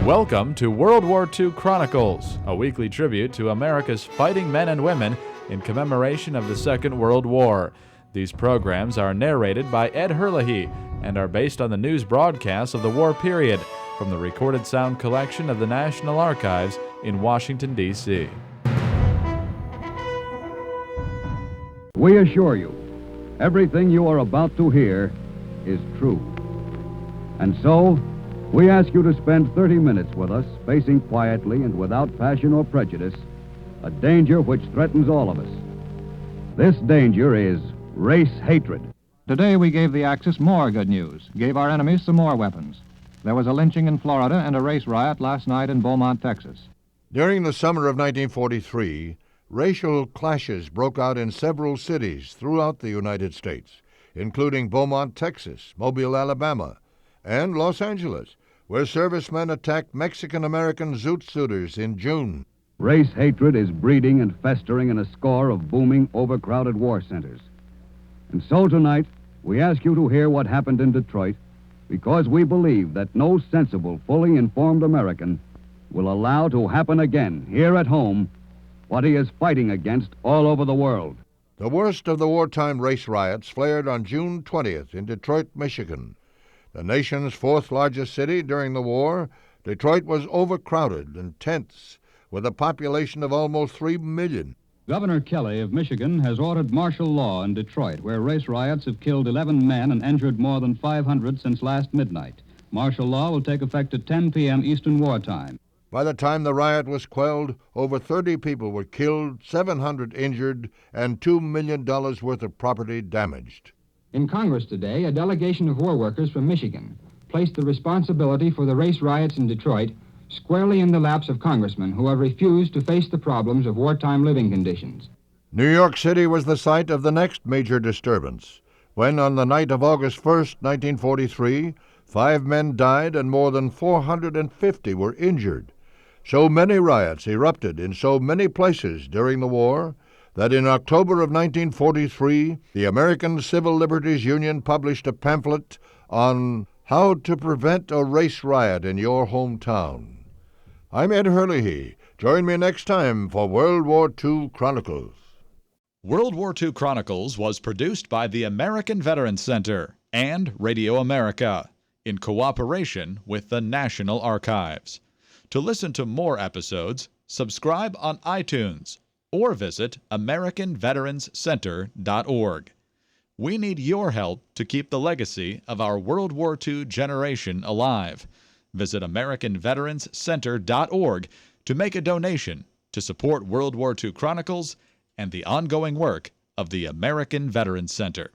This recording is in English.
Welcome to World War II Chronicles, a weekly tribute to America's fighting men and women in commemoration of the Second World War. These programs are narrated by Ed Herlihy and are based on the news broadcasts of the war period from the recorded sound collection of the National Archives in Washington, D.C. We assure you, everything you are about to hear is true. And so, we ask you to spend 30 minutes with us, facing quietly and without passion or prejudice, a danger which threatens all of us. This danger is race hatred. Today we gave the Axis more good news, gave our enemies some more weapons. There was a lynching in Florida and a race riot last night in Beaumont, Texas. During the summer of 1943, racial clashes broke out in several cities throughout the United States, including Beaumont, Texas, Mobile, Alabama, and Los Angeles, where servicemen attacked Mexican-American Zoot Suiters in June. Race hatred is breeding and festering in a score of booming, overcrowded war centers. And so tonight, we ask you to hear what happened in Detroit, because we believe that no sensible, fully informed American will allow to happen again here at home what he is fighting against all over the world. The worst of the wartime race riots flared on June 20th in Detroit, Michigan. The nation's fourth largest city during the war, Detroit was overcrowded and tense, with a population of almost 3 million. Governor Kelly of Michigan has ordered martial law in Detroit, where race riots have killed 11 men and injured more than 500 since last midnight. Martial law will take effect at 10 p.m. Eastern Wartime. By the time the riot was quelled, over 30 people were killed, 700 injured, and $2 million worth of property damaged. In Congress today, a delegation of war workers from Michigan placed the responsibility for the race riots in Detroit squarely in the laps of congressmen who have refused to face the problems of wartime living conditions. New York City was the site of the next major disturbance, when on the night of August 1st, 1943, 5 men died and more than 450 were injured. So many riots erupted in so many places during the war that in October of 1943, the American Civil Liberties Union published a pamphlet on how to prevent a race riot in your hometown. I'm Ed Herlihy. Join me next time for World War II Chronicles. World War II Chronicles was produced by the American Veterans Center and Radio America in cooperation with the National Archives. To listen to more episodes, subscribe on iTunes or visit AmericanVeteransCenter.org. We need your help to keep the legacy of our World War II generation alive. Visit AmericanVeteransCenter.org to make a donation to support World War II Chronicles and the ongoing work of the American Veterans Center.